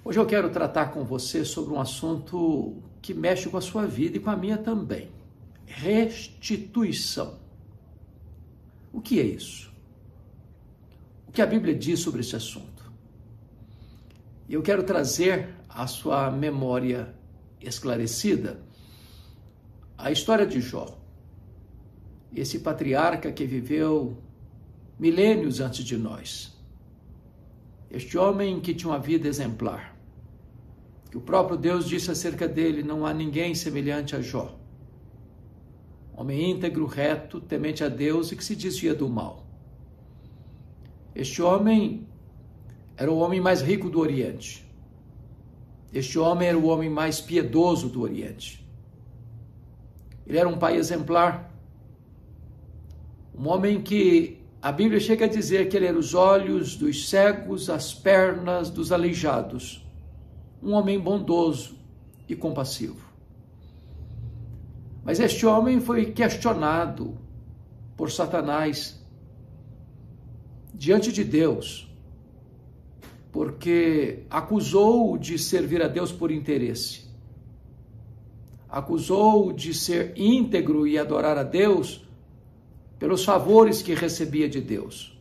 Hoje eu quero tratar com você sobre um assunto que mexe com a sua vida e com a minha também. Restituição. O que é isso? O que a Bíblia diz sobre esse assunto? Eu quero trazer à sua memória esclarecida a história de Jó. Esse patriarca que viveu milênios antes de nós. Este homem que tinha uma vida exemplar. Que o próprio Deus disse acerca dele: não há ninguém semelhante a Jó. Homem íntegro, reto, temente a Deus e que se desvia do mal. Este homem era o homem mais rico do Oriente. Este homem era o homem mais piedoso do Oriente. Ele era um pai exemplar. Um homem que a Bíblia chega a dizer que ele era os olhos dos cegos, as pernas dos aleijados. Um homem bondoso e compassivo. Mas este homem foi questionado por Satanás diante de Deus, porque acusou-o de servir a Deus por interesse. Acusou-o de ser íntegro e adorar a Deus pelos favores que recebia de Deus.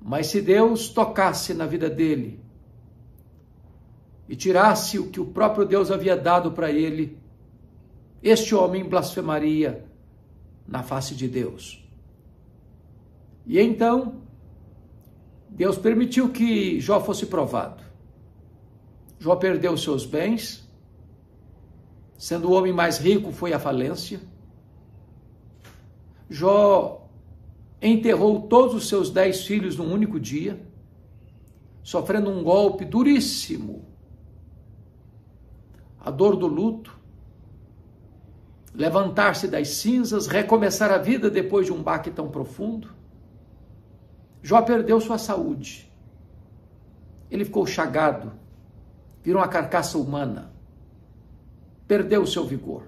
Mas se Deus tocasse na vida dele e tirasse o que o próprio Deus havia dado para ele, este homem blasfemaria na face de Deus. E então, Deus permitiu que Jó fosse provado. Jó perdeu seus bens, sendo o homem mais rico, foi à falência. Jó enterrou todos os seus 10 filhos num único dia, sofrendo um golpe duríssimo. A dor do luto, levantar-se das cinzas, recomeçar a vida depois de um baque tão profundo. Jó perdeu sua saúde. Ele ficou chagado, virou uma carcaça humana, perdeu o seu vigor.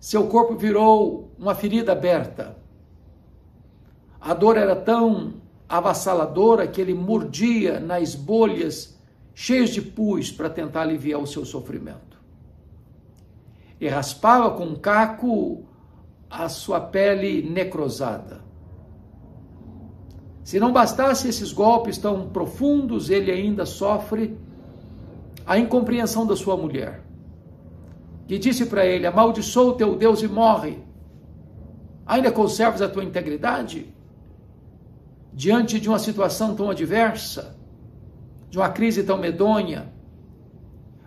Seu corpo virou uma ferida aberta. A dor era tão avassaladora que ele mordia nas bolhas cheias de pus para tentar aliviar o seu sofrimento. E raspava com um caco a sua pele necrosada. Se não bastasse esses golpes tão profundos, ele ainda sofre a incompreensão da sua mulher, que disse para ele: amaldiçoa o teu Deus e morre. Ainda conservas a tua integridade? Diante de uma situação tão adversa, de uma crise tão medonha,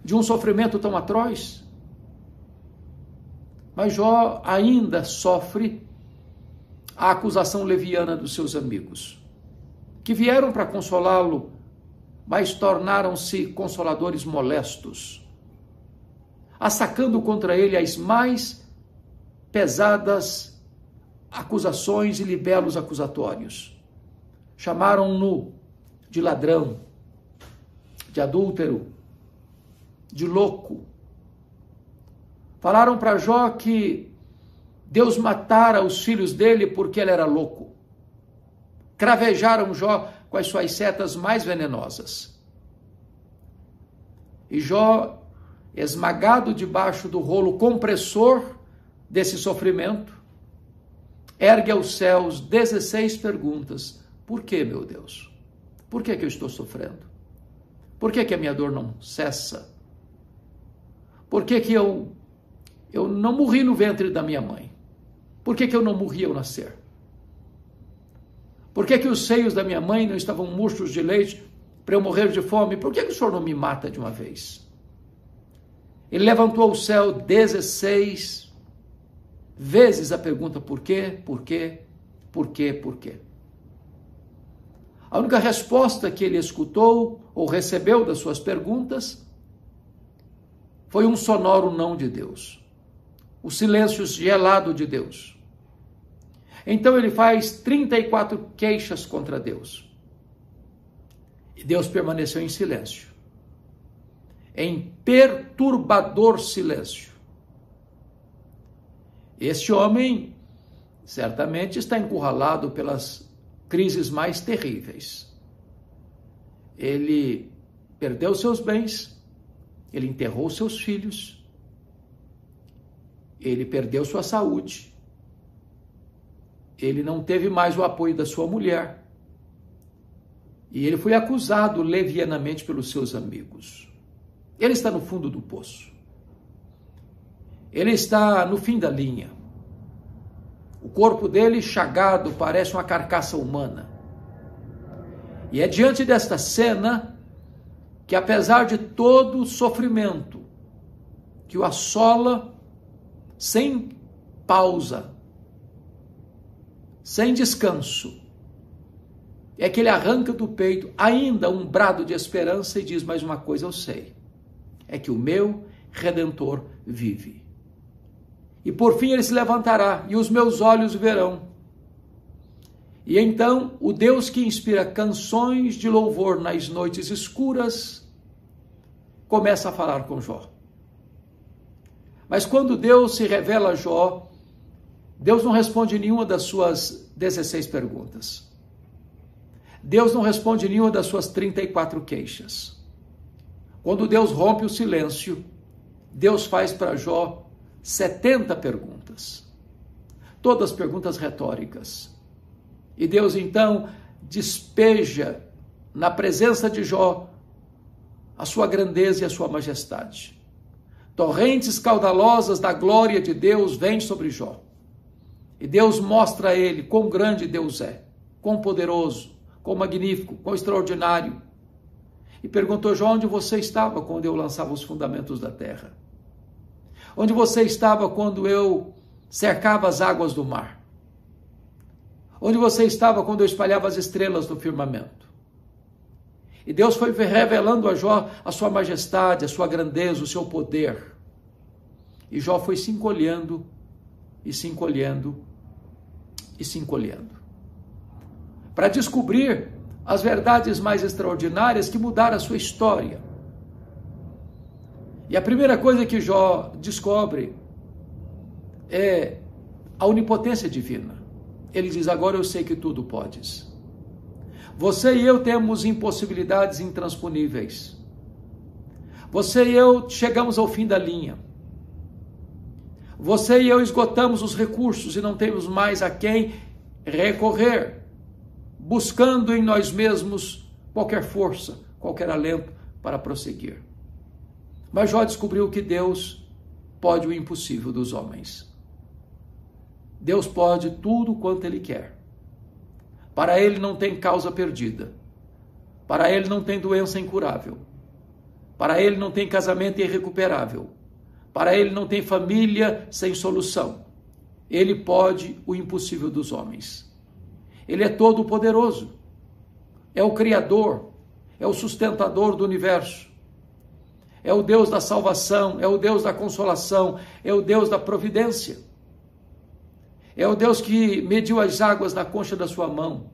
de um sofrimento tão atroz? Mas Jó ainda sofre a acusação leviana dos seus amigos, que vieram para consolá-lo, mas tornaram-se consoladores molestos, assacando contra ele as mais pesadas acusações e libelos acusatórios. Chamaram-no de ladrão, de adúltero, de louco. Falaram para Jó que Deus matara os filhos dele porque ele era louco. Cravejaram Jó com as suas setas mais venenosas. E Jó, esmagado debaixo do rolo compressor desse sofrimento, ergue aos céus 16 perguntas. Por que, meu Deus? Por que eu estou sofrendo? Por que a minha dor não cessa? Por que eu não morri no ventre da minha mãe? Por que eu não morri ao nascer? Por que os seios da minha mãe não estavam murchos de leite para eu morrer de fome? Por que o Senhor não me mata de uma vez? Ele levantou ao céu 16 vezes a pergunta: por quê, por quê, por quê, por quê? A única resposta que ele escutou ou recebeu das suas perguntas foi um sonoro não de Deus, o silêncio gelado de Deus. Então ele faz 34 queixas contra Deus. E Deus permaneceu em silêncio, em perturbador silêncio. Este homem certamente está encurralado pelas crises mais terríveis. ele perdeu seus bens, ele enterrou seus filhos, ele perdeu sua saúde, ele não teve mais o apoio da sua mulher, e ele foi acusado levianamente pelos seus amigos. Ele está no fundo do poço. Ele está no fim da linha. O corpo dele, chagado, parece uma carcaça humana. E é diante desta cena que, apesar de todo o sofrimento que o assola sem pausa, sem descanso, é que ele arranca do peito ainda um brado de esperança e diz: mais uma coisa eu sei, é que o meu Redentor vive. E por fim ele se levantará, e os meus olhos verão. E então o Deus que inspira canções de louvor nas noites escuras começa a falar com Jó. Mas quando Deus se revela a Jó, Deus não responde nenhuma das suas 16 perguntas. Deus não responde nenhuma das suas 34 queixas. Quando Deus rompe o silêncio, Deus faz para Jó 70 perguntas. Todas perguntas retóricas. E Deus então despeja na presença de Jó a sua grandeza e a sua majestade. Torrentes caudalosas da glória de Deus vêm sobre Jó. E Deus mostra a ele quão grande Deus é, quão poderoso, quão magnífico, quão extraordinário. E perguntou: Jó, onde você estava quando eu lançava os fundamentos da terra? Onde você estava quando eu cercava as águas do mar? Onde você estava quando eu espalhava as estrelas no firmamento? E Deus foi revelando a Jó a sua majestade, a sua grandeza, o seu poder. E Jó foi se encolhendo, e se encolhendo, e se encolhendo, para descobrir as verdades mais extraordinárias que mudaram a sua história. E a primeira coisa que Jó descobre é a onipotência divina. Ele diz: agora eu sei que tudo podes. Você e eu temos impossibilidades intransponíveis. Você e eu chegamos ao fim da linha. Você e eu esgotamos os recursos e não temos mais a quem recorrer, buscando em nós mesmos qualquer força, qualquer alento para prosseguir. Mas Jó descobriu que Deus pode o impossível dos homens. Deus pode tudo quanto Ele quer. Para Ele não tem causa perdida. Para Ele não tem doença incurável. Para Ele não tem casamento irrecuperável. Para Ele não tem família sem solução. Ele pode o impossível dos homens. Ele é todo poderoso. É o Criador. É o sustentador do universo. É o Deus da salvação. É o Deus da consolação. É o Deus da providência. É o Deus que mediu as águas na concha da sua mão,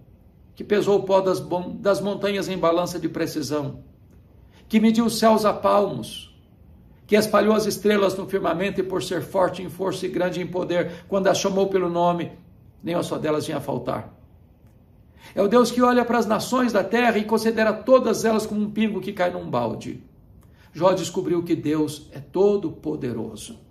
que pesou o pó das montanhas em balança de precisão, que mediu os céus a palmos, que espalhou as estrelas no firmamento e por ser forte em força e grande em poder, quando as chamou pelo nome, nem uma só delas vinha a faltar. É o Deus que olha para as nações da terra e considera todas elas como um pingo que cai num balde. Jó descobriu que Deus é todo poderoso.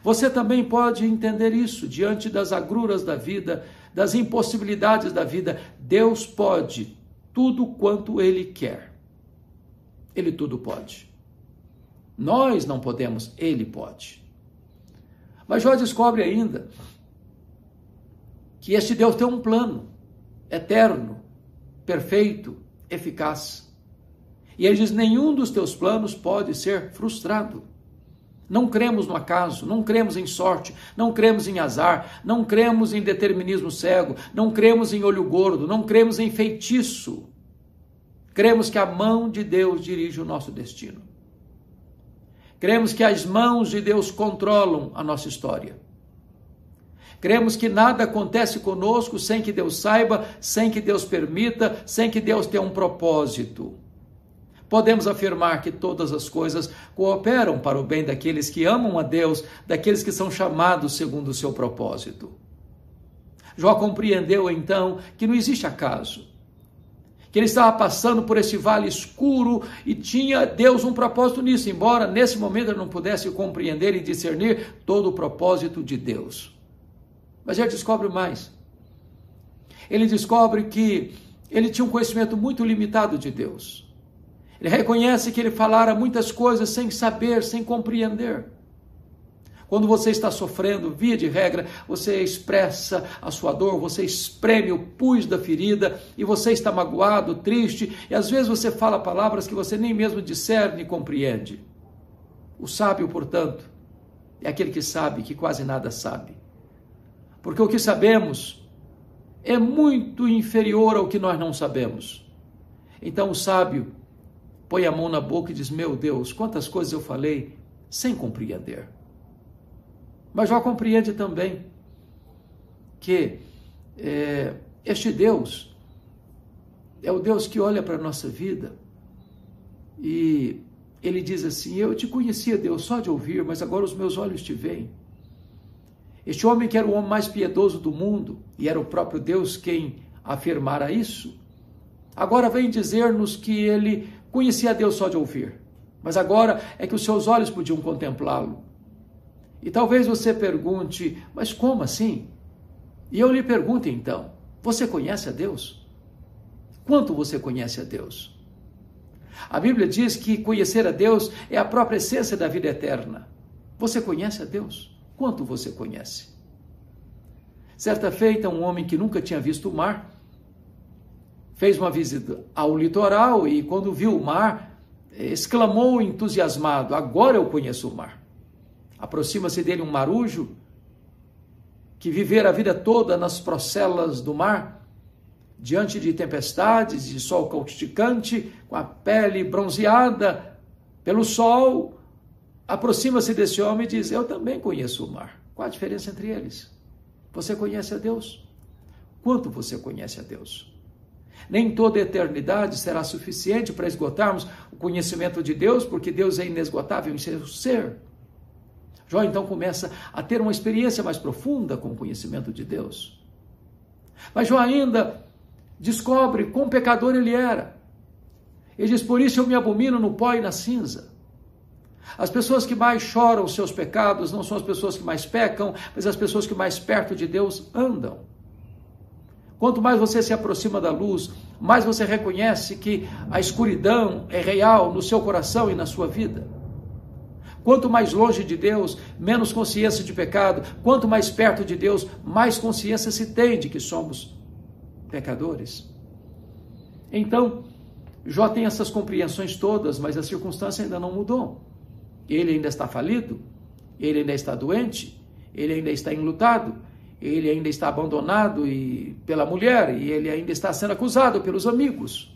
Você também pode entender isso diante das agruras da vida, das impossibilidades da vida. Deus pode tudo quanto Ele quer. Ele tudo pode. Nós não podemos, Ele pode. Mas Jó descobre ainda que este Deus tem um plano eterno, perfeito, eficaz. E ele diz: nenhum dos teus planos pode ser frustrado. Não cremos no acaso, não cremos em sorte, não cremos em azar, não cremos em determinismo cego, não cremos em olho gordo, não cremos em feitiço. Cremos que a mão de Deus dirige o nosso destino. Cremos que as mãos de Deus controlam a nossa história. Cremos que nada acontece conosco sem que Deus saiba, sem que Deus permita, sem que Deus tenha um propósito. Podemos afirmar que todas as coisas cooperam para o bem daqueles que amam a Deus, daqueles que são chamados segundo o seu propósito. Jó compreendeu então que não existe acaso, que ele estava passando por esse vale escuro e tinha Deus um propósito nisso, embora nesse momento ele não pudesse compreender e discernir todo o propósito de Deus. Mas ele descobre mais. Ele descobre que ele tinha um conhecimento muito limitado de Deus. Ele reconhece que ele falara muitas coisas sem saber, sem compreender. Quando você está sofrendo, via de regra, você expressa a sua dor, você espreme o pus da ferida e você está magoado, triste, e às vezes você fala palavras que você nem mesmo discerne e compreende. O sábio, portanto, é aquele que sabe que quase nada sabe. Porque o que sabemos é muito inferior ao que nós não sabemos. Então o sábio põe a mão na boca e diz: meu Deus, quantas coisas eu falei sem compreender. Mas Jó compreende também que este Deus é o Deus que olha para a nossa vida e ele diz assim: eu te conhecia, Deus, só de ouvir, mas agora os meus olhos te veem. Este homem que era o homem mais piedoso do mundo, e era o próprio Deus quem afirmara isso, agora vem dizer-nos que ele conhecia a Deus só de ouvir, mas agora é que os seus olhos podiam contemplá-lo. E talvez você pergunte: mas como assim? E eu lhe pergunto então: você conhece a Deus? Quanto você conhece a Deus? A Bíblia diz que conhecer a Deus é a própria essência da vida eterna. Você conhece a Deus? Quanto você conhece? Certa feita, um homem que nunca tinha visto o mar fez uma visita ao litoral e, quando viu o mar, exclamou entusiasmado: agora eu conheço o mar. Aproxima-se dele um marujo que vivera a vida toda nas procelas do mar, diante de tempestades, de sol causticante, com a pele bronzeada pelo sol. Aproxima-se desse homem e diz: eu também conheço o mar. Qual a diferença entre eles? Você conhece a Deus? Quanto você conhece a Deus? Nem toda a eternidade será suficiente para esgotarmos o conhecimento de Deus, porque Deus é inesgotável em seu ser. Jó então começa a ter uma experiência mais profunda com o conhecimento de Deus. Mas Jó ainda descobre quão pecador ele era. Ele diz: por isso eu me abomino no pó e na cinza. As pessoas que mais choram os seus pecados não são as pessoas que mais pecam, mas as pessoas que mais perto de Deus andam. Quanto mais você se aproxima da luz, mais você reconhece que a escuridão é real no seu coração e na sua vida. Quanto mais longe de Deus, menos consciência de pecado. Quanto mais perto de Deus, mais consciência se tem de que somos pecadores. Então, Jó tem essas compreensões todas, mas a circunstância ainda não mudou. Ele ainda está falido, ele ainda está doente, ele ainda está enlutado, ele ainda está abandonado pela mulher, e ele ainda está sendo acusado pelos amigos.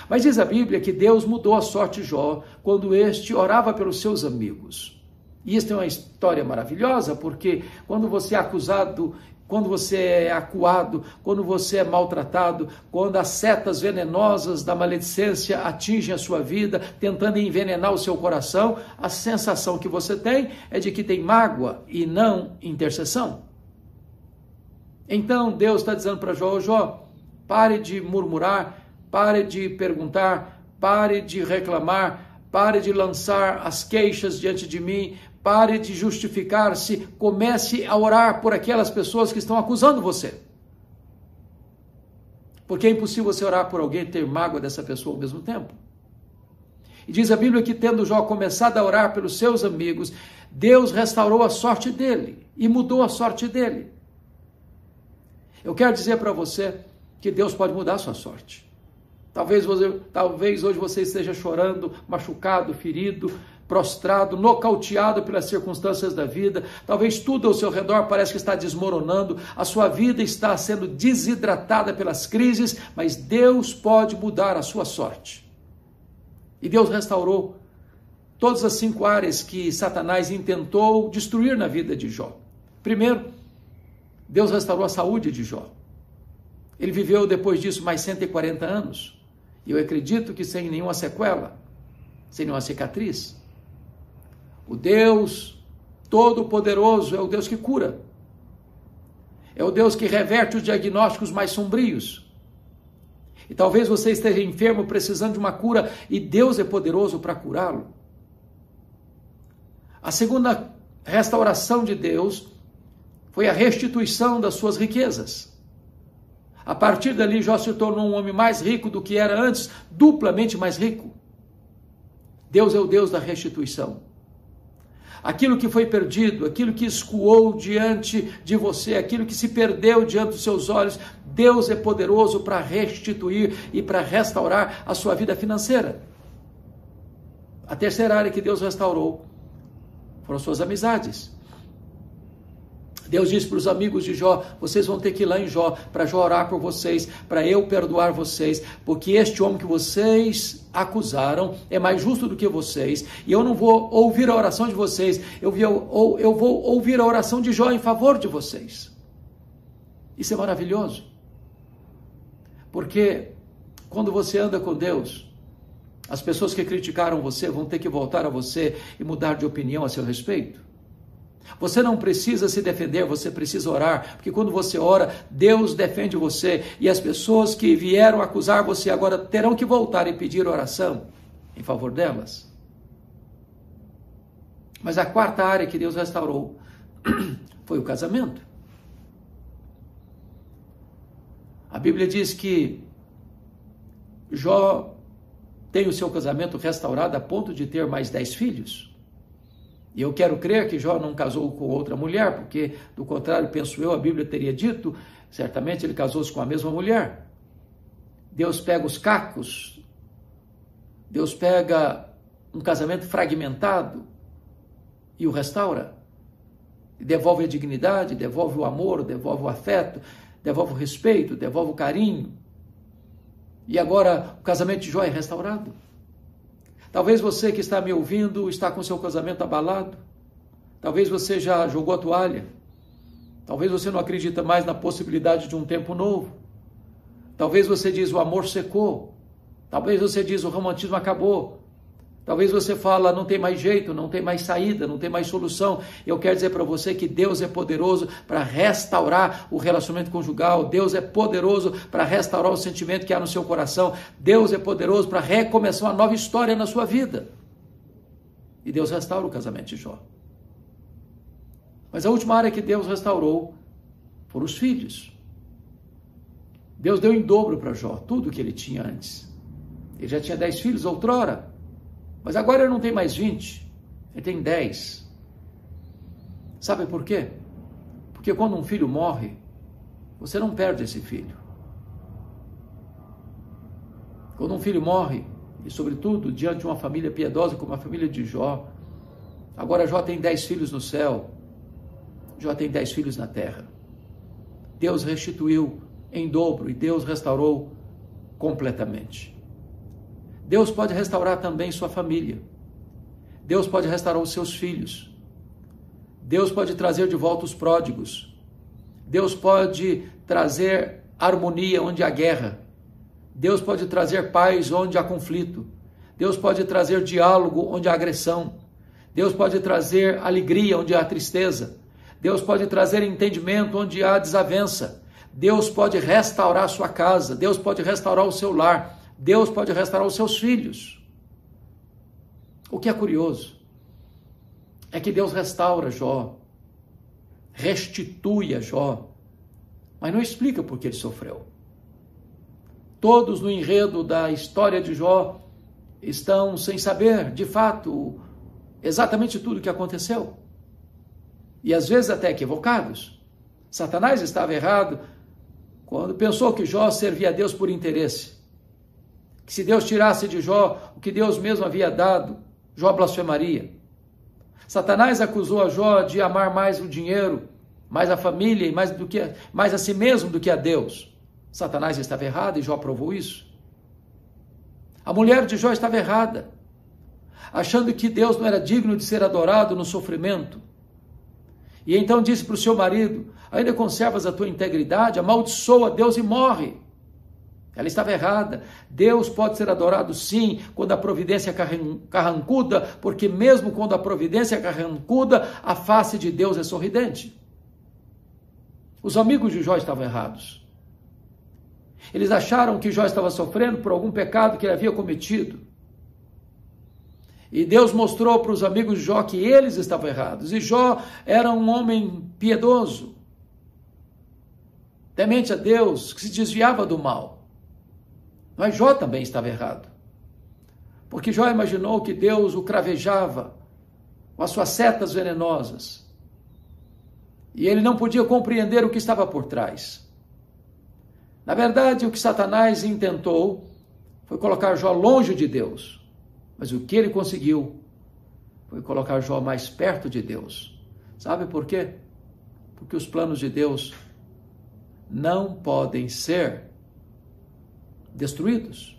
Mas diz a Bíblia que Deus mudou a sorte de Jó quando este orava pelos seus amigos. E isso é uma história maravilhosa, porque quando você é acusado, quando você é acuado, quando você é maltratado, quando as setas venenosas da maledicência atingem a sua vida, tentando envenenar o seu coração, a sensação que você tem é de que tem mágoa e não intercessão. Então Deus está dizendo para Jó: Jó, pare de murmurar, pare de perguntar, pare de reclamar, pare de lançar as queixas diante de mim, pare de justificar-se, comece a orar por aquelas pessoas que estão acusando você. Porque é impossível você orar por alguém e ter mágoa dessa pessoa ao mesmo tempo. E diz a Bíblia que, tendo Jó começado a orar pelos seus amigos, Deus restaurou a sorte dele e mudou a sorte dele. Eu quero dizer para você que Deus pode mudar a sua sorte. Talvez hoje você esteja chorando, machucado, ferido, prostrado, nocauteado pelas circunstâncias da vida. Talvez tudo ao seu redor parece que está desmoronando. A sua vida está sendo desidratada pelas crises, mas Deus pode mudar a sua sorte. E Deus restaurou todas as 5 áreas que Satanás intentou destruir na vida de Jó. Primeiro, Deus restaurou a saúde de Jó. Ele viveu depois disso mais 140 anos. E eu acredito que sem nenhuma sequela, sem nenhuma cicatriz. O Deus Todo-Poderoso é o Deus que cura. É o Deus que reverte os diagnósticos mais sombrios. E talvez você esteja enfermo, precisando de uma cura, e Deus é poderoso para curá-lo. A segunda restauração de Deus foi a restituição das suas riquezas. A partir dali, Jó se tornou um homem mais rico do que era antes, duplamente mais rico. Deus é o Deus da restituição. Aquilo que foi perdido, aquilo que escoou diante de você, aquilo que se perdeu diante dos seus olhos, Deus é poderoso para restituir e para restaurar a sua vida financeira. A terceira área que Deus restaurou foram suas amizades. Deus disse para os amigos de Jó: vocês vão ter que ir lá em Jó, para Jó orar por vocês, para eu perdoar vocês, porque este homem que vocês acusaram é mais justo do que vocês, e eu não vou ouvir a oração de vocês, eu vou ouvir a oração de Jó em favor de vocês. Isso é maravilhoso, porque quando você anda com Deus, as pessoas que criticaram você vão ter que voltar a você e mudar de opinião a seu respeito. Você não precisa se defender, você precisa orar, porque quando você ora, Deus defende você, e as pessoas que vieram acusar você agora terão que voltar e pedir oração em favor delas. Mas a quarta área que Deus restaurou foi o casamento. A Bíblia diz que Jó tem o seu casamento restaurado a ponto de ter mais 10 filhos. E eu quero crer que Jó não casou com outra mulher, porque, do contrário, penso eu, a Bíblia teria dito, certamente ele casou-se com a mesma mulher. Deus pega os cacos, Deus pega um casamento fragmentado e o restaura. E devolve a dignidade, devolve o amor, devolve o afeto, devolve o respeito, devolve o carinho. E agora o casamento de Jó é restaurado. Talvez você que está me ouvindo está com seu casamento abalado. Talvez você já jogou a toalha. Talvez você não acredita mais na possibilidade de um tempo novo. Talvez você diz o amor secou. Talvez você diz o romantismo acabou. Talvez você fala não tem mais jeito, não tem mais saída, não tem mais solução. Eu quero dizer para você que Deus é poderoso para restaurar o relacionamento conjugal. Deus é poderoso para restaurar o sentimento que há no seu coração. Deus é poderoso para recomeçar uma nova história na sua vida. E Deus restaura o casamento de Jó. Mas a última área que Deus restaurou foram os filhos. Deus deu em dobro para Jó tudo o que ele tinha antes. Ele já tinha 10 filhos outrora. Mas agora ele não tem mais 20, ele tem 10. Sabe por quê? Porque quando um filho morre, você não perde esse filho. Quando um filho morre, e sobretudo diante de uma família piedosa como a família de Jó, agora Jó tem 10 filhos no céu, Jó tem 10 filhos na terra. Deus restituiu em dobro e Deus restaurou completamente. Deus pode restaurar também sua família. Deus pode restaurar os seus filhos. Deus pode trazer de volta os pródigos. Deus pode trazer harmonia onde há guerra. Deus pode trazer paz onde há conflito. Deus pode trazer diálogo onde há agressão. Deus pode trazer alegria onde há tristeza. Deus pode trazer entendimento onde há desavença. Deus pode restaurar a sua casa. Deus pode restaurar o seu lar. Deus pode restaurar os seus filhos. O que é curioso é que Deus restaura Jó, restitui a Jó, mas não explica por que ele sofreu. Todos no enredo da história de Jó estão sem saber, de fato, exatamente tudo o que aconteceu. E às vezes até equivocados. Satanás estava errado quando pensou que Jó servia a Deus por interesse. Que se Deus tirasse de Jó o que Deus mesmo havia dado, Jó blasfemaria. Satanás acusou a Jó de amar mais o dinheiro, mais a família e mais a si mesmo do que a Deus. Satanás estava errado e Jó provou isso. A mulher de Jó estava errada, achando que Deus não era digno de ser adorado no sofrimento. E então disse para o seu marido: ainda conservas a tua integridade? Amaldiçoa Deus e morre. Ela estava errada. Deus pode ser adorado sim, quando a providência é carrancuda, porque mesmo quando a providência é carrancuda, a face de Deus é sorridente. Os amigos de Jó estavam errados. Eles acharam que Jó estava sofrendo por algum pecado que ele havia cometido. E Deus mostrou para os amigos de Jó que eles estavam errados. E Jó era um homem piedoso, temente a Deus, que se desviava do mal. Mas Jó também estava errado. Porque Jó imaginou que Deus o cravejava com as suas setas venenosas. E ele não podia compreender o que estava por trás. Na verdade, o que Satanás intentou foi colocar Jó longe de Deus. Mas o que ele conseguiu foi colocar Jó mais perto de Deus. Sabe por quê? Porque os planos de Deus não podem ser destruídos,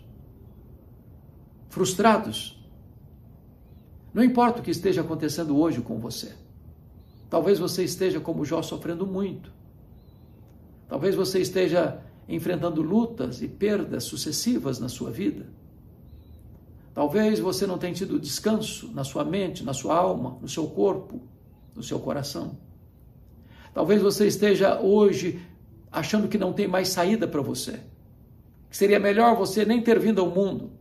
frustrados. Não importa o que esteja acontecendo hoje com você. Talvez você esteja como Jó sofrendo muito. Talvez você esteja enfrentando lutas e perdas sucessivas na sua vida. Talvez você não tenha tido descanso na sua mente, na sua alma, no seu corpo, no seu coração. Talvez você esteja hoje achando que não tem mais saída para você. Que seria melhor você nem ter vindo ao mundo.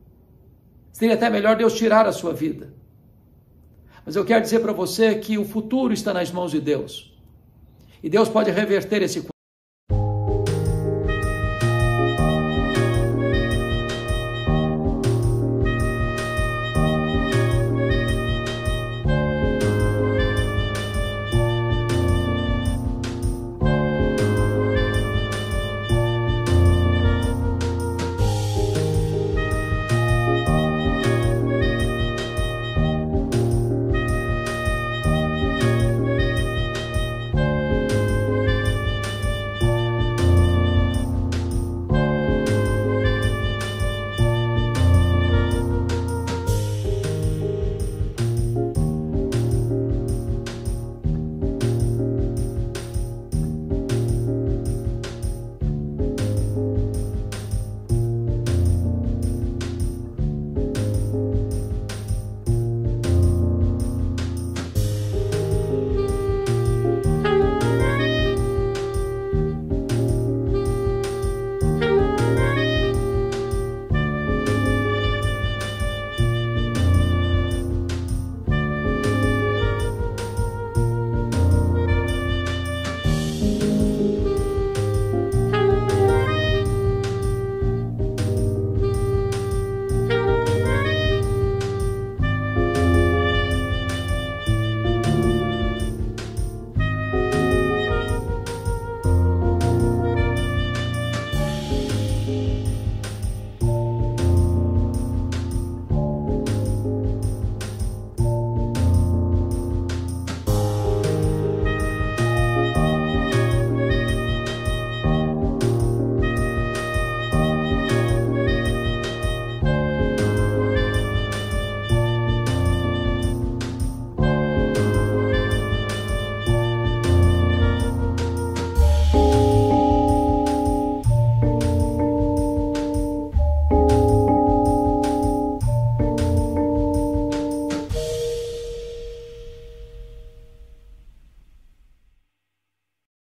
Seria até melhor Deus tirar a sua vida. Mas eu quero dizer para você que o futuro está nas mãos de Deus. E Deus pode reverter esse